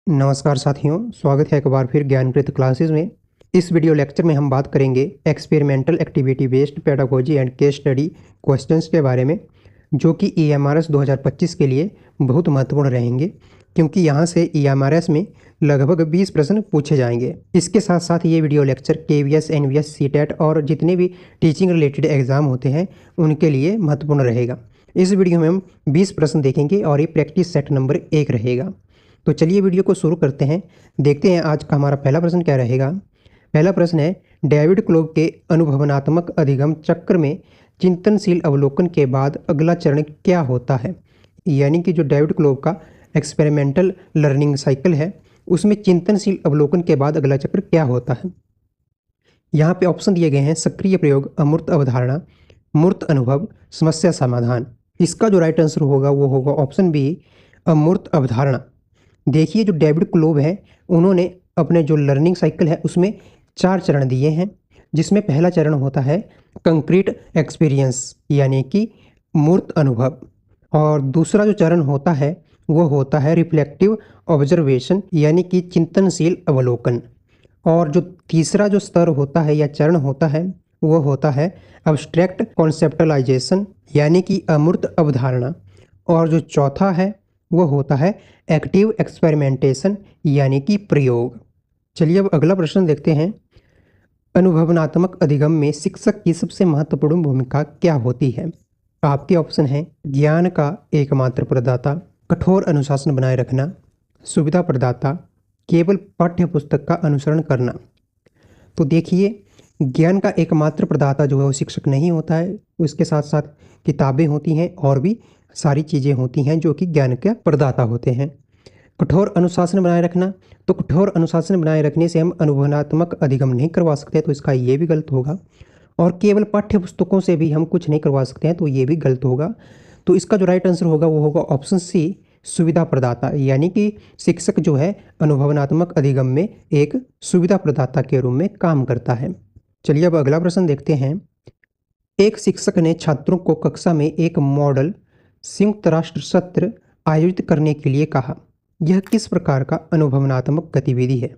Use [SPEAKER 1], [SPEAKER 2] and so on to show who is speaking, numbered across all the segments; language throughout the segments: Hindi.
[SPEAKER 1] नमस्कार साथियों, स्वागत है एक बार फिर ज्ञानप्रीत क्लासेस में। इस वीडियो लेक्चर में हम बात करेंगे experimental activity based pedagogy and case study questions के बारे में, जो कि EMRS 2025 के लिए बहुत महत्वपूर्ण रहेंगे, क्योंकि यहाँ से EMRS में लगभग 20 प्रश्न पूछे जाएंगे। इसके साथ साथ ये video lecture KVS, NVS, CTET और जितने भी टीचिंग रिलेटेड एग्जाम होते हैं उनके लिए महत्वपूर्ण रहेगा। इस वीडियो में हम 20 प्रश्न देखेंगे और ये प्रैक्टिस सेट नंबर 1 रहेगा। तो चलिए वीडियो को शुरू करते हैं। देखते हैं आज का हमारा पहला प्रश्न क्या रहेगा। पहला प्रश्न है, डेविड क्लोब के अनुभवनात्मक अधिगम चक्र में चिंतनशील अवलोकन के बाद अगला चरण क्या होता है। यानी कि जो डेविड क्लोब का एक्सपेरिमेंटल लर्निंग साइकिल है उसमें चिंतनशील अवलोकन के बाद अगला चक्र क्या होता है। यहाँ पे ऑप्शन दिए गए हैं, सक्रिय प्रयोग, अमूर्त अवधारणा, मूर्त अनुभव, समस्या समाधान। इसका जो राइट आंसर होगा वो होगा ऑप्शन बी, अमूर्त अवधारणा। देखिए, जो डेविड क्लोब है उन्होंने अपने जो लर्निंग साइकिल है उसमें 4 चरण दिए हैं, जिसमें पहला चरण होता है कंक्रीट एक्सपीरियंस यानी कि मूर्त अनुभव, और दूसरा जो चरण होता है वो होता है रिफ्लेक्टिव ऑब्जर्वेशन यानी कि चिंतनशील अवलोकन, और जो तीसरा जो स्तर होता है या चरण होता है वो होता है अब्स्ट्रैक्ट कॉन्सेप्टलाइजेशन यानी कि अमूर्त अवधारणा, और जो चौथा है वो होता है एक्टिव एक्सपेरिमेंटेशन यानी कि प्रयोग। चलिए अब अगला प्रश्न देखते हैं। अनुभवनात्मक अधिगम में शिक्षक की सबसे महत्वपूर्ण भूमिका क्या होती है। आपके ऑप्शन हैं, ज्ञान का एकमात्र प्रदाता, कठोर अनुशासन बनाए रखना, सुविधा प्रदाता, केवल पाठ्य पुस्तक का अनुसरण करना। तो देखिए, ज्ञान का एकमात्र प्रदाता जो है वो शिक्षक नहीं होता है, उसके साथ साथ किताबें होती हैं और भी सारी चीज़ें होती हैं जो कि ज्ञान के प्रदाता होते हैं। कठोर अनुशासन बनाए रखना, तो कठोर अनुशासन बनाए रखने से हम अनुभवनात्मक अधिगम नहीं करवा सकते, तो इसका ये भी गलत होगा। और केवल पाठ्य पुस्तकों से भी हम कुछ नहीं करवा सकते हैं, तो ये भी गलत होगा। तो इसका जो राइट आंसर होगा वो होगा ऑप्शन सी, सुविधा प्रदाता, यानी कि शिक्षक जो है अनुभवनात्मक अधिगम में एक सुविधा प्रदाता के रूप में काम करता है। चलिए अब अगला प्रश्न देखते हैं। एक शिक्षक ने छात्रों को कक्षा में एक मॉडल संयुक्त राष्ट्र सत्र आयोजित करने के लिए कहा। यह किस प्रकार का अनुभवनात्मक गतिविधि है।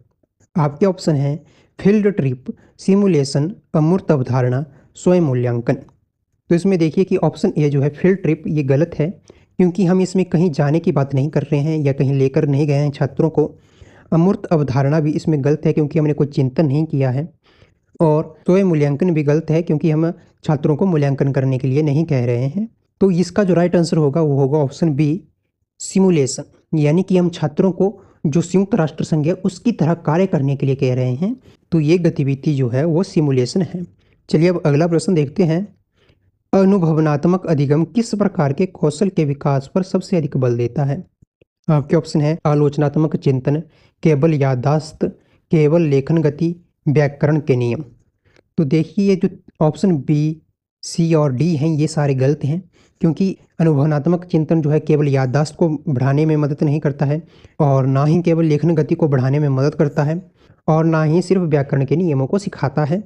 [SPEAKER 1] आपके ऑप्शन हैं, फील्ड ट्रिप, सिमुलेशन, अमूर्त अवधारणा, स्वयं मूल्यांकन। तो इसमें देखिए कि ऑप्शन ए जो है फील्ड ट्रिप, ये गलत है, क्योंकि हम इसमें कहीं जाने की बात नहीं कर रहे हैं या कहीं लेकर नहीं गए हैं छात्रों को। अमूर्त अवधारणा भी इसमें गलत है, क्योंकि हमने कोई चिंतन नहीं किया है। और स्वयं मूल्यांकन भी गलत है, क्योंकि हम छात्रों को मूल्यांकन करने के लिए नहीं कह रहे हैं। तो इसका जो राइट आंसर होगा वो होगा ऑप्शन बी, सिमुलेशन, यानी कि हम छात्रों को जो संयुक्त राष्ट्र संघ है उसकी तरह कार्य करने के लिए कह रहे हैं। तो ये गतिविधि जो है वो सिमुलेशन है। चलिए अब अगला प्रश्न देखते हैं। अनुभवनात्मक अधिगम किस प्रकार के कौशल के विकास पर सबसे अधिक बल देता है। आपके ऑप्शन है, आलोचनात्मक चिंतन, केवल याददाश्त, केवल लेखन गति, व्याकरण के नियम। तो देखिए, जो ऑप्शन बी, सी और डी हैं ये सारे गलत हैं, क्योंकि अनुभवनात्मक चिंतन जो है केवल याददाश्त को बढ़ाने में मदद नहीं करता है, और ना ही केवल लेखन गति को बढ़ाने में मदद करता है, और ना ही सिर्फ व्याकरण के नियमों को सिखाता है।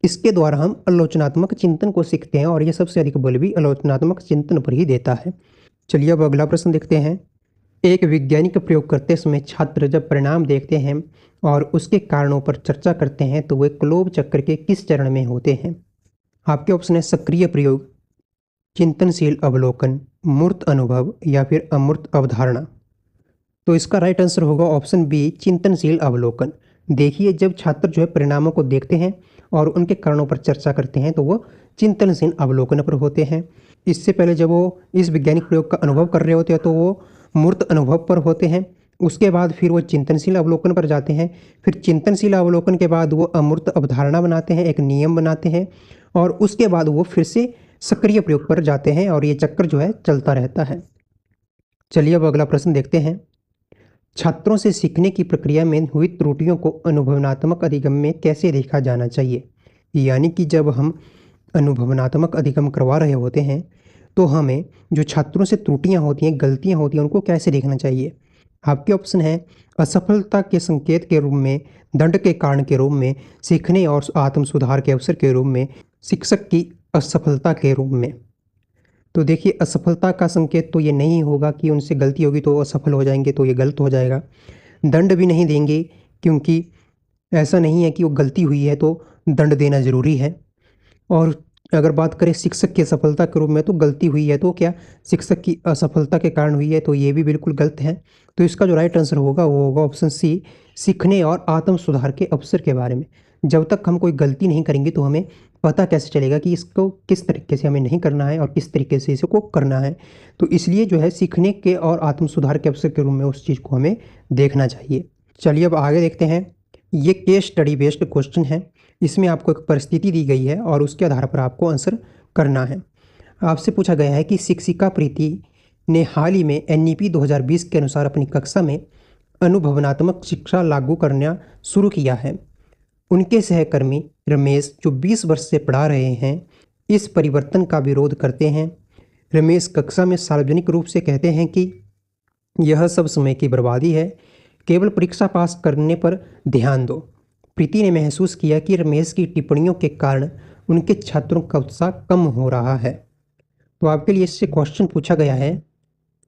[SPEAKER 1] इसके द्वारा हम आलोचनात्मक चिंतन को सीखते हैं, और ये सबसे अधिक बल भी आलोचनात्मक चिंतन पर ही देता है। चलिए अब अगला प्रश्न देखते हैं। एक वैज्ञानिक प्रयोग करते समय छात्र जब परिणाम देखते हैं और उसके कारणों पर चर्चा करते हैं तो वे क्लोब चक्र के किस चरण में होते हैं। आपके ऑप्शन है, सक्रिय प्रयोग, चिंतनशील अवलोकन, मूर्त अनुभव या फिर अमूर्त अवधारणा। तो इसका राइट आंसर होगा ऑप्शन बी, चिंतनशील अवलोकन। देखिए, जब छात्र जो है परिणामों को देखते हैं और उनके कारणों पर चर्चा करते हैं तो वो चिंतनशील अवलोकन पर होते हैं। इससे पहले जब वो इस वैज्ञानिक प्रयोग का अनुभव कर रहे होते हैं तो वो मूर्त अनुभव पर होते हैं। उसके बाद फिर वो चिंतनशील अवलोकन पर जाते हैं। फिर चिंतनशील अवलोकन के बाद वो अमूर्त अवधारणा बनाते हैं, एक नियम बनाते हैं, और उसके बाद वो फिर से सक्रिय प्रयोग पर जाते हैं, और ये चक्र जो है चलता रहता है। चलिए अब अगला प्रश्न देखते हैं। छात्रों से सीखने की प्रक्रिया में हुई त्रुटियों को अनुभवनात्मक अधिगम में कैसे देखा जाना चाहिए। यानी कि जब हम अनुभवनात्मक अधिगम करवा रहे होते हैं तो हमें जो छात्रों से त्रुटियां होती हैं, गलतियां होती हैं, उनको कैसे देखना चाहिए। आपके ऑप्शन है, असफलता के संकेत के रूप में, दंड के कारण के रूप में, सीखने और आत्म सुधार के अवसर के रूप में, शिक्षक की असफलता के रूप में। तो देखिए, असफलता का संकेत तो ये नहीं होगा कि उनसे गलती होगी तो असफल हो जाएंगे, तो ये गलत हो जाएगा। दंड भी नहीं देंगे, क्योंकि ऐसा नहीं है कि वो गलती हुई है तो दंड देना ज़रूरी है। और अगर बात करें शिक्षक की असफलता के रूप में, तो गलती हुई है तो क्या शिक्षक की असफलता के कारण हुई है, तो ये भी बिल्कुल गलत है। तो इसका जो राइट आंसर होगा वो होगा ऑप्शन सी, सीखने और आत्म सुधार के अवसर के बारे में। जब तक हम कोई गलती नहीं करेंगे तो हमें पता कैसे चलेगा कि इसको किस तरीके से हमें नहीं करना है और किस तरीके से इसको करना है। तो इसलिए जो है सीखने के और आत्म सुधार के अवसर के रूप में उस चीज़ को हमें देखना चाहिए। चलिए अब आगे देखते हैं। ये केस स्टडी बेस्ड क्वेश्चन है। इसमें आपको एक परिस्थिति दी गई है और उसके आधार पर आपको आंसर करना है। आपसे पूछा गया है कि शिक्षिका प्रीति ने हाल ही में NEP 2020 के अनुसार अपनी कक्षा में अनुभवनात्मक शिक्षा लागू करना शुरू किया है। उनके सहकर्मी रमेश, जो 20 वर्ष से पढ़ा रहे हैं, इस परिवर्तन का विरोध करते हैं। रमेश कक्षा में सार्वजनिक रूप से कहते हैं कि यह सब समय की बर्बादी है, केवल परीक्षा पास करने पर ध्यान दो। प्रीति ने महसूस किया कि रमेश की टिप्पणियों के कारण उनके छात्रों का उत्साह कम हो रहा है। तो आपके लिए इससे क्वेश्चन पूछा गया है,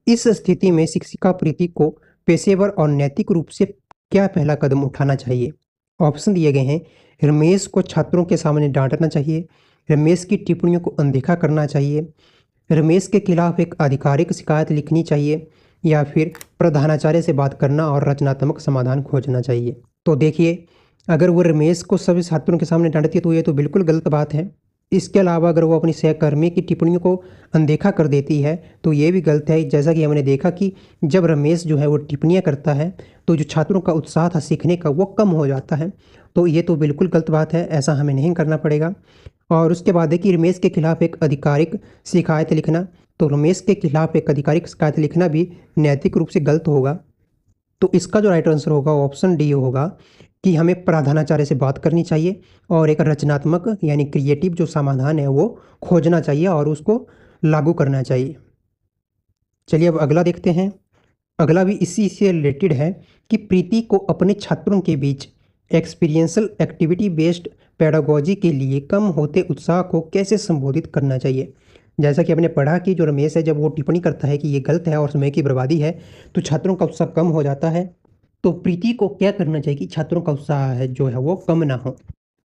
[SPEAKER 1] इस स्थिति में शिक्षिका प्रीति को पेशेवर और नैतिक रूप से क्या पहला कदम उठाना चाहिए। ऑप्शन दिए गए हैं, रमेश को छात्रों के सामने डांटना चाहिए, रमेश की टिप्पणियों को अनदेखा करना चाहिए, रमेश के खिलाफ एक आधिकारिक शिकायत लिखनी चाहिए, या फिर प्रधानाचार्य से बात करना और रचनात्मक समाधान खोजना चाहिए। तो देखिए, अगर वो रमेश को सभी छात्रों के सामने डांटती है तो ये तो बिल्कुल गलत बात है। इसके अलावा अगर वो अपनी सहकर्मी की टिप्पणियों को अनदेखा कर देती है तो ये भी गलत है। जैसा कि हमने देखा कि जब रमेश जो है वो टिप्पणियाँ करता है तो जो छात्रों का उत्साह था सीखने का वो कम हो जाता है। तो ये तो बिल्कुल गलत बात है, ऐसा हमें नहीं करना पड़ेगा। और उसके बाद है कि रमेश के खिलाफ एक आधिकारिक शिकायत लिखना, तो रमेश के खिलाफ एक आधिकारिक शिकायत लिखना भी नैतिक रूप से गलत होगा। तो इसका जो राइट आंसर होगा ऑप्शन डी होगा कि हमें प्रधानाचार्य से बात करनी चाहिए और एक रचनात्मक यानी क्रिएटिव जो समाधान है वो खोजना चाहिए और उसको लागू करना चाहिए। चलिए अब अगला देखते हैं। अगला भी इसी से रिलेटेड है कि प्रीति को अपने छात्रों के बीच एक्सपीरियंशियल एक्टिविटी बेस्ड पेडागोजी के लिए कम होते उत्साह को कैसे संबोधित करना चाहिए। जैसा कि हमने पढ़ा कि जो रमेश है जब वो टिप्पणी करता है कि ये गलत है और समय की बर्बादी है तो छात्रों का उत्साह कम हो जाता है। तो प्रीति को क्या करना चाहिए कि छात्रों का उत्साह है जो है वो कम ना हो।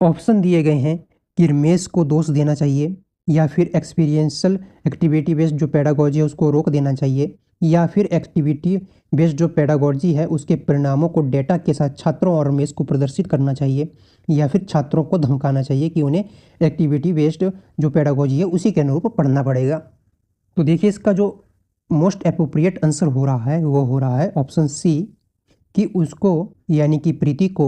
[SPEAKER 1] ऑप्शन दिए गए हैं कि रमेश को दोष देना चाहिए, या फिर एक्सपीरियंशियल एक्टिविटी बेस्ड जो पेडागोजी है उसको रोक देना चाहिए, या फिर एक्टिविटी बेस्ड जो पेडागोजी है उसके परिणामों को डेटा के साथ छात्रों और रमेश को प्रदर्शित करना चाहिए, या फिर छात्रों को धमकाना चाहिए कि उन्हें एक्टिविटी बेस्ड जो पेडागोजी है उसी के अनुरूप पढ़ना पड़ेगा। तो देखिए, इसका जो मोस्ट अप्रोप्रिएट आंसर हो रहा है वो हो रहा है ऑप्शन सी, कि उसको यानी कि प्रीति को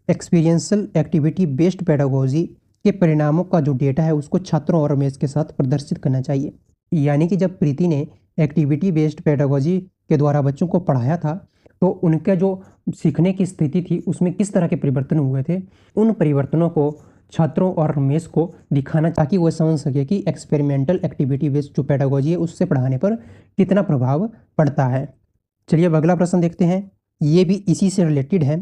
[SPEAKER 1] एक्सपीरियंशियल एक्टिविटी बेस्ड पेडागोजी के परिणामों का जो डेटा है उसको छात्रों और रमेश के साथ प्रदर्शित करना चाहिए। यानी कि जब प्रीति ने एक्टिविटी बेस्ड पेडागोजी के द्वारा बच्चों को पढ़ाया था तो उनका जो सीखने की स्थिति थी उसमें किस तरह के परिवर्तन हुए थे, उन परिवर्तनों को छात्रों और रमेश को दिखाना ताकि वो समझ सके कि एक्सपेरिमेंटल एक्टिविटी बेस्ड जो पेडागोजी है उससे पढ़ाने पर कितना प्रभाव पड़ता है। चलिए अब अगला प्रश्न देखते हैं। ये भी इसी से रिलेटेड है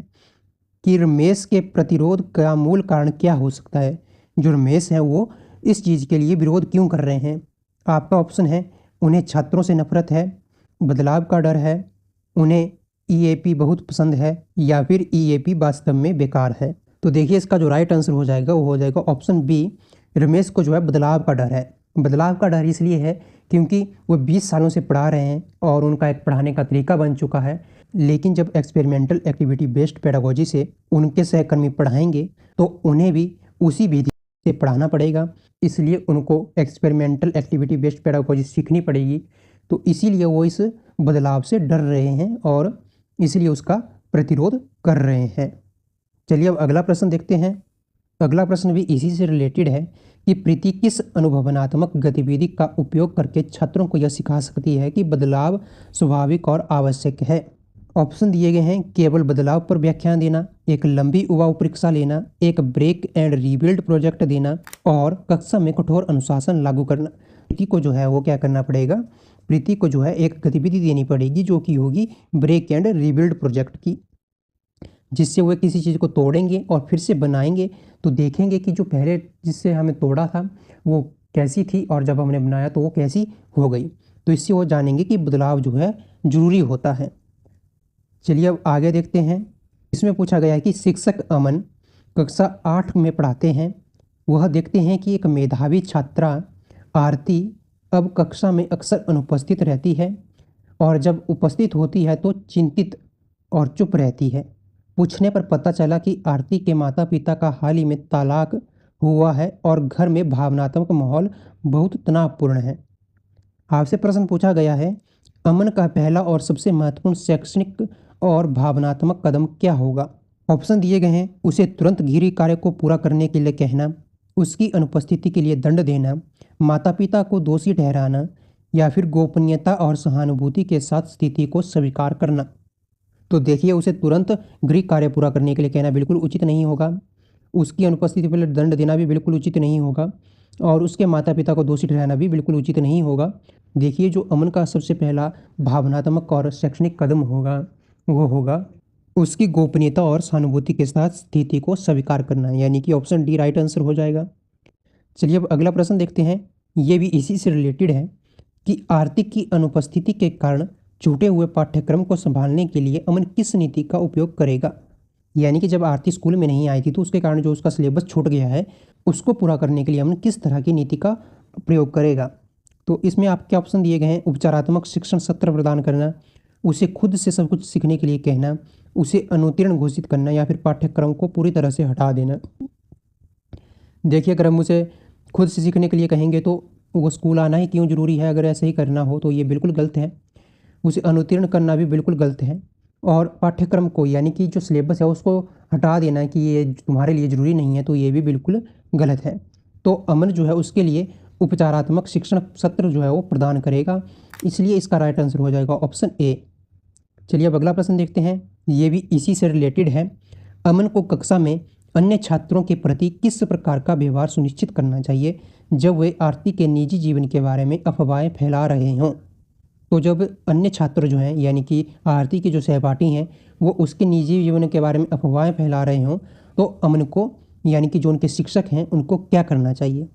[SPEAKER 1] कि रमेश के प्रतिरोध का मूल कारण क्या हो सकता है। जो रमेश है वो इस चीज़ के लिए विरोध क्यों कर रहे हैं। आपका ऑप्शन है, उन्हें छात्रों से नफरत है, बदलाव का डर है, उन्हें EAP बहुत पसंद है, या फिर EAP वास्तव में बेकार है। तो देखिए, इसका जो राइट आंसर हो जाएगा वो हो जाएगा ऑप्शन बी, रमेश को जो है बदलाव का डर है। बदलाव का डर इसलिए है क्योंकि वो 20 सालों से पढ़ा रहे हैं और उनका एक पढ़ाने का तरीका बन चुका है, लेकिन जब एक्सपेरिमेंटल एक्टिविटी बेस्ड पेडागोजी से उनके सहकर्मी पढ़ाएंगे तो उन्हें भी उसी विधि से पढ़ाना पड़ेगा, इसलिए उनको एक्सपेरिमेंटल एक्टिविटी बेस्ड पेडागोजी सीखनी पड़ेगी। तो इसीलिए वो इस बदलाव से डर रहे हैं और इसलिए उसका प्रतिरोध कर रहे हैं। चलिए अब अगला प्रश्न देखते हैं। अगला प्रश्न भी इसी से रिलेटेड है कि प्रीति किस अनुभवनात्मक गतिविधि का उपयोग करके छात्रों को यह सिखा सकती है कि बदलाव स्वाभाविक और आवश्यक है। ऑप्शन दिए गए हैं, केवल बदलाव पर व्याख्यान देना, एक लंबी उबाऊ परीक्षा लेना, एक ब्रेक एंड रीबिल्ड प्रोजेक्ट देना, और कक्षा में कठोर अनुशासन लागू करना। प्रीति को जो है वो क्या करना पड़ेगा, प्रीति को जो है एक गतिविधि देनी पड़ेगी जो कि होगी ब्रेक एंड रीबिल्ड प्रोजेक्ट की, जिससे वो किसी चीज़ को तोड़ेंगे और फिर से बनाएंगे तो देखेंगे कि जो पहले जिससे हमें तोड़ा था वो कैसी थी और जब हमने बनाया तो वो कैसी हो गई। तो इससे वो जानेंगे कि बदलाव जो है ज़रूरी होता है। चलिए अब आगे देखते हैं। इसमें पूछा गया है कि शिक्षक अमन कक्षा 8 में पढ़ाते हैं। वह देखते हैं कि एक मेधावी छात्रा आरती अब कक्षा में अक्सर अनुपस्थित रहती है और जब उपस्थित होती है तो चिंतित और चुप रहती है। पूछने पर पता चला कि आरती के माता पिता का हाल ही में तलाक हुआ है और घर में भावनात्मक माहौल बहुत तनावपूर्ण है। आपसे प्रश्न पूछा गया है, अमन का पहला और सबसे महत्वपूर्ण शैक्षणिक और भावनात्मक कदम क्या होगा। ऑप्शन दिए गए हैं, उसे तुरंत गृह कार्य को पूरा करने के लिए कहना, उसकी अनुपस्थिति के लिए दंड देना, माता पिता को दोषी ठहराना या फिर गोपनीयता और सहानुभूति के साथ स्थिति को स्वीकार करना। तो देखिए, उसे तुरंत गृह कार्य पूरा करने के लिए कहना बिल्कुल उचित नहीं होगा, उसकी अनुपस्थिति पर दंड देना भी बिल्कुल उचित नहीं होगा और उसके माता पिता को दोषी ठहराना भी बिल्कुल उचित नहीं होगा। देखिए, जो अमन का सबसे पहला भावनात्मक और शैक्षणिक कदम होगा वो होगा उसकी गोपनीयता और सहानुभूति के साथ स्थिति को स्वीकार करना, यानी कि ऑप्शन डी राइट आंसर हो जाएगा। चलिए अब अगला प्रश्न देखते हैं। ये भी इसी से रिलेटेड है कि आरती की अनुपस्थिति के कारण छूटे हुए पाठ्यक्रम को संभालने के लिए अमन किस नीति का उपयोग करेगा। यानी कि जब आरती स्कूल में नहीं आई थी तो उसके कारण जो उसका सिलेबस छूट गया है उसको पूरा करने के लिए अमन किस तरह की नीति का प्रयोग करेगा। तो इसमें आपके ऑप्शन दिए गए हैं, उपचारात्मक शिक्षण सत्र प्रदान करना, उसे खुद से सब कुछ सीखने के लिए कहना, उसे अनुत्तीर्ण घोषित करना या फिर पाठ्यक्रम को पूरी तरह से हटा देना। देखिए, अगर हम उसे खुद से सीखने के लिए कहेंगे तो वो स्कूल आना ही क्यों ज़रूरी है, अगर ऐसे ही करना हो तो ये बिल्कुल गलत है। उसे अनुत्तीर्ण करना भी बिल्कुल गलत है और पाठ्यक्रम को यानी कि जो सिलेबस है उसको हटा देना कि ये तुम्हारे लिए ज़रूरी नहीं है, तो ये भी बिल्कुल गलत है। तो अमन जो है उसके लिए उपचारात्मक शिक्षण सत्र जो है वो प्रदान करेगा, इसलिए इसका राइट आंसर हो जाएगा ऑप्शन ए। चलिए अब अगला प्रश्न देखते हैं। ये भी इसी से रिलेटेड है। अमन को कक्षा में अन्य छात्रों के प्रति किस प्रकार का व्यवहार सुनिश्चित करना चाहिए जब वे आरती के निजी जीवन के बारे में अफवाहें फैला रहे हों। तो जब अन्य छात्र जो हैं यानी कि आरती के जो सहपाठी हैं वो उसके निजी जीवन के बारे में अफवाहें फैला रहे हों तो अमन को यानी कि जो उनके शिक्षक हैं उनको क्या करना चाहिए।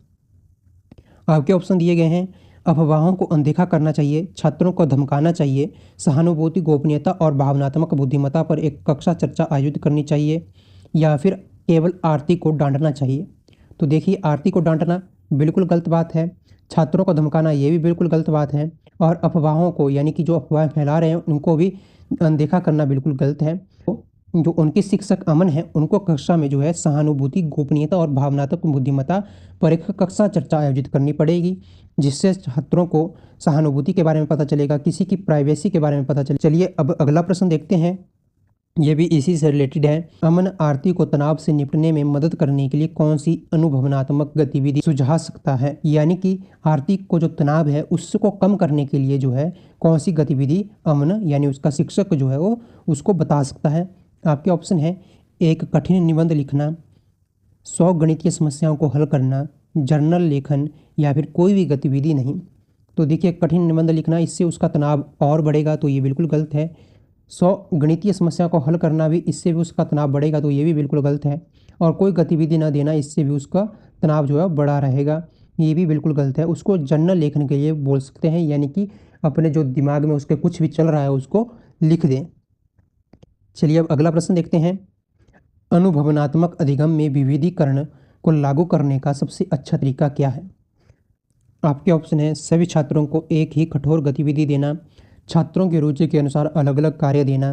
[SPEAKER 1] आपके ऑप्शन दिए गए हैं, अफवाहों को अनदेखा करना चाहिए, छात्रों को धमकाना चाहिए, सहानुभूति, गोपनीयता और भावनात्मक बुद्धिमत्ता पर एक कक्षा चर्चा आयोजित करनी चाहिए या फिर केवल आरती को डांटना चाहिए। तो देखिए, आरती को डांटना बिल्कुल गलत बात है, छात्रों को धमकाना ये भी बिल्कुल गलत बात है और अफवाहों को यानी कि जो अफवाहें फैला रहे हैं उनको भी अनदेखा करना बिल्कुल गलत है। तो जो उनके शिक्षक अमन हैं उनको कक्षा में जो है सहानुभूति, गोपनीयता और भावनात्मक बुद्धिमत्ता पर एक कक्षा चर्चा आयोजित करनी पड़ेगी, जिससे छात्रों को सहानुभूति के बारे में पता चलेगा, किसी की प्राइवेसी के बारे में पता चले। चलिए अब अगला प्रश्न देखते हैं। ये भी इसी से रिलेटेड है। अमन आरती को तनाव से निपटने में मदद करने के लिए कौन सी अनुभवनात्मक गतिविधि सुझा सकता है। यानी कि आरती को जो तनाव है उसको कम करने के लिए जो है कौन सी गतिविधि अमन यानी उसका शिक्षक जो है वो उसको बता सकता है। आपके ऑप्शन है, एक कठिन निबंध लिखना, 100 गणितीय समस्याओं को हल करना, जर्नल लेखन या फिर कोई भी गतिविधि नहीं। तो देखिए, कठिन निबंध लिखना, इससे उसका तनाव और बढ़ेगा, तो ये बिल्कुल गलत है। 100 गणितीय समस्या को हल करना भी, इससे भी उसका तनाव बढ़ेगा, तो ये भी बिल्कुल गलत है। और कोई गतिविधि ना देना, इससे भी उसका तनाव जो है बढ़ा रहेगा, ये भी बिल्कुल गलत है। उसको जर्नल लेखन के लिए बोल सकते हैं, यानी कि अपने जो दिमाग में उसके कुछ भी चल रहा है उसको लिख दें। चलिए अब अगला प्रश्न देखते हैं। अनुभवनात्मक अधिगम में विविधीकरण को लागू करने का सबसे अच्छा तरीका क्या है। आपके ऑप्शन है, सभी छात्रों को एक ही कठोर गतिविधि देना, छात्रों की रुचि के अनुसार अलग अलग कार्य देना,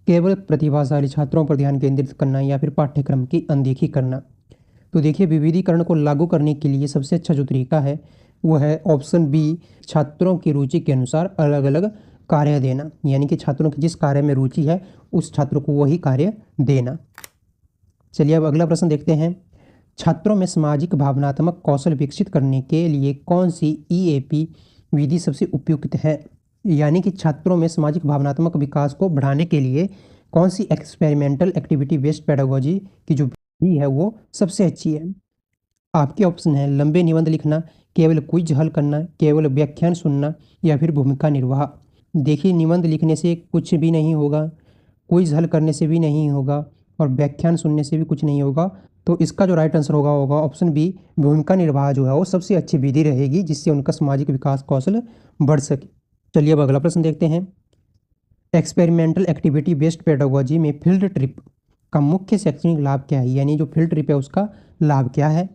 [SPEAKER 1] केवल प्रतिभाशाली छात्रों पर ध्यान केंद्रित करना या फिर पाठ्यक्रम की अनदेखी करना। तो देखिए, विविधीकरण को लागू करने के लिए सबसे अच्छा जो तरीका है वो है ऑप्शन बी, छात्रों की रुचि के अनुसार अलग अलग कार्य देना, यानी कि छात्रों की जिस कार्य में रुचि है उस छात्र को वही कार्य देना। चलिए अब अगला प्रश्न देखते हैं। छात्रों में सामाजिक भावनात्मक कौशल विकसित करने के लिए कौन सी ईएपी विधि सबसे उपयुक्त है। यानी कि छात्रों में सामाजिक भावनात्मक विकास को बढ़ाने के लिए कौन सी एक्सपेरिमेंटल एक्टिविटी बेस्ड पेडागोजी की जो विधि है वो सबसे अच्छी है। आपके ऑप्शन है, लंबे निबंध लिखना, केवल क्विज हल करना, केवल व्याख्यान सुनना या फिर भूमिका निर्वाह। देखिए, निबंध लिखने से कुछ भी नहीं होगा, क्विज हल करने से भी नहीं होगा और व्याख्यान सुनने से भी कुछ नहीं होगा। तो इसका जो राइट आंसर होगा ऑप्शन बी, भूमिका निर्वाह जो है वो सबसे अच्छी विधि रहेगी जिससे उनका सामाजिक विकास कौशल बढ़ सके। चलिए अब अगला प्रश्न देखते हैं। एक्सपेरिमेंटल एक्टिविटी बेस्ड पेडागोजी में फील्ड ट्रिप का मुख्य शैक्षणिक लाभ क्या है, यानी जो फील्ड ट्रिप है उसका लाभ क्या है।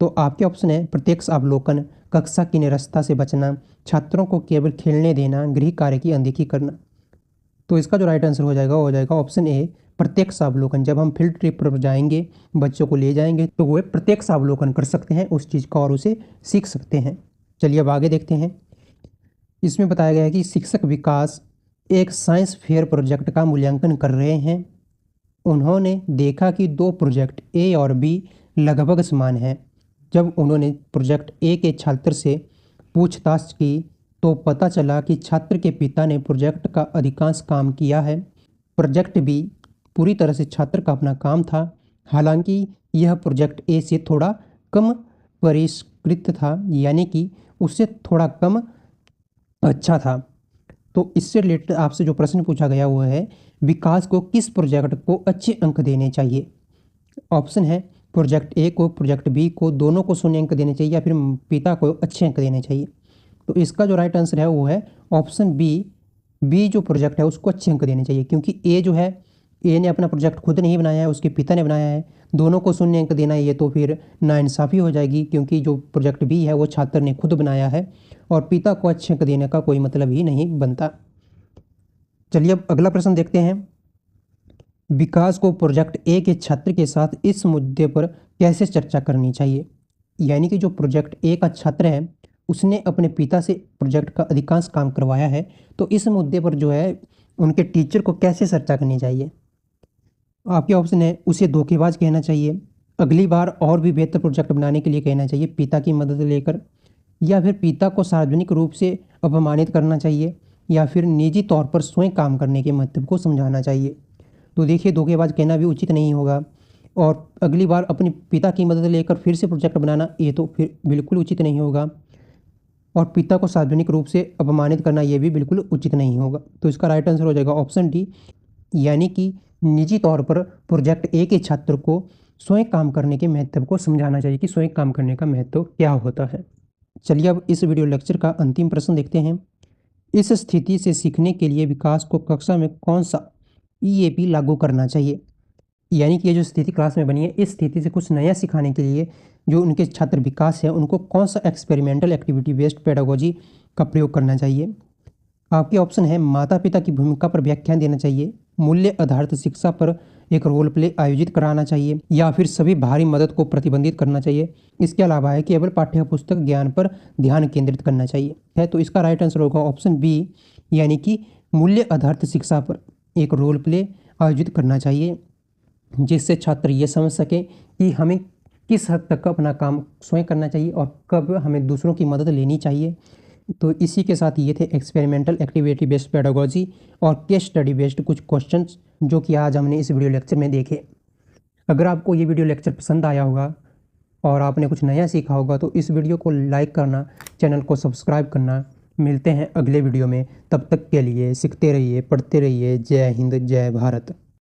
[SPEAKER 1] तो आपके ऑप्शन है प्रत्यक्ष अवलोकन, कक्षा की निरस्ता से बचना, छात्रों को केवल खेलने देना, गृह कार्य की अनदेखी करना। तो इसका जो राइट आंसर हो जाएगा ऑप्शन ए, प्रत्यक्ष अवलोकन। जब हम फील्ड ट्रिप पर जाएंगे, बच्चों को ले जाएंगे, तो वो प्रत्यक्ष अवलोकन कर सकते हैं उस चीज़ का और उसे सीख सकते हैं। चलिए अब आगे देखते हैं। इसमें बताया गया है कि शिक्षक विकास एक साइंस फेयर प्रोजेक्ट का मूल्यांकन कर रहे हैं। उन्होंने देखा कि दो प्रोजेक्ट ए और बी लगभग समान हैं। जब उन्होंने प्रोजेक्ट ए के छात्र से पूछताछ की तो पता चला कि छात्र के पिता ने प्रोजेक्ट का अधिकांश काम किया है। प्रोजेक्ट बी पूरी तरह से छात्र का अपना काम था, हालांकि यह प्रोजेक्ट ए से थोड़ा कम परिष्कृत था, यानी कि उससे थोड़ा कम अच्छा था। तो इससे रिलेटेड आपसे जो प्रश्न पूछा गया वो है, विकास को किस प्रोजेक्ट को अच्छे अंक देने चाहिए। ऑप्शन है प्रोजेक्ट ए को, प्रोजेक्ट बी को, दोनों को 0 अंक देने चाहिए, या फिर पिता को अच्छे अंक देने चाहिए। तो इसका जो राइट आंसर है वो है ऑप्शन बी जो प्रोजेक्ट है उसको अच्छे अंक देने चाहिए, क्योंकि ए जो है, ए ने अपना प्रोजेक्ट खुद नहीं बनाया है, उसके पिता ने बनाया है। दोनों को 0 अंक देना ये तो फिर नाइंसाफ़ी हो जाएगी, क्योंकि जो प्रोजेक्ट बी है वो छात्र ने खुद बनाया है और पिता को अच्छे अंक देने का कोई मतलब ही नहीं बनता। चलिए अब अगला प्रश्न देखते हैं। विकास को प्रोजेक्ट ए के छात्र के साथ इस मुद्दे पर कैसे चर्चा करनी चाहिए, यानी कि जो प्रोजेक्ट ए का छात्र है उसने अपने पिता से प्रोजेक्ट का अधिकांश काम करवाया है, तो इस मुद्दे पर जो है उनके टीचर को कैसे चर्चा करनी चाहिए। आपके ऑप्शन है उसे धोखेबाज कहना चाहिए, अगली बार और भी बेहतर प्रोजेक्ट बनाने के लिए कहना चाहिए पिता की मदद लेकर, या फिर पिता को सार्वजनिक रूप से अपमानित करना चाहिए, या फिर निजी तौर पर स्वयं काम करने के महत्व को समझाना चाहिए। तो देखिए, धोखेबाज कहना भी उचित नहीं होगा, और अगली बार अपने पिता की मदद लेकर फिर से प्रोजेक्ट बनाना ये तो फिर बिल्कुल उचित नहीं होगा, और पिता को सार्वजनिक रूप से अपमानित करना ये भी बिल्कुल उचित नहीं होगा। तो इसका राइट आंसर हो जाएगा ऑप्शन डी, यानी कि निजी तौर पर प्रोजेक्ट ए के छात्र को स्वयं काम करने के महत्व को समझाना चाहिए कि स्वयं काम करने का महत्व क्या होता है। चलिए अब इस वीडियो लेक्चर का अंतिम प्रश्न देखते हैं। इस स्थिति से सीखने के लिए विकास को कक्षा में कौन सा ईएपी लागू करना चाहिए, यानी कि ये जो स्थिति क्लास में बनी है, इस स्थिति से कुछ नया सिखाने के लिए जो उनके छात्र विकास है उनको कौन सा एक्सपेरिमेंटल एक्टिविटी बेस्ड पेडागोजी का प्रयोग करना चाहिए। आपके ऑप्शन है माता पिता की भूमिका पर व्याख्यान देना चाहिए, मूल्य आधारित शिक्षा पर एक रोल प्ले आयोजित कराना चाहिए, या फिर सभी बाहरी मदद को प्रतिबंधित करना चाहिए। इसके अलावा है केवल पाठ्य पुस्तक ज्ञान पर ध्यान केंद्रित करना चाहिए है। तो इसका राइट आंसर होगा ऑप्शन बी, यानी कि मूल्य आधारित शिक्षा पर एक रोल प्ले आयोजित करना चाहिए, जिससे छात्र ये समझ सकें कि हमें किस हद तक अपना काम स्वयं करना चाहिए और कब हमें दूसरों की मदद लेनी चाहिए। तो इसी के साथ ये थे एक्सपेरिमेंटल एक्टिविटी बेस्ड पेडागोजी और केस स्टडी बेस्ड कुछ क्वेश्चंस जो कि आज हमने इस वीडियो लेक्चर में देखे। अगर आपको ये वीडियो लेक्चर पसंद आया होगा और आपने कुछ नया सीखा होगा तो इस वीडियो को लाइक करना, चैनल को सब्सक्राइब करना। मिलते हैं अगले वीडियो में, तब तक के लिए सीखते रहिए, पढ़ते रहिए। जय हिंद, जय भारत।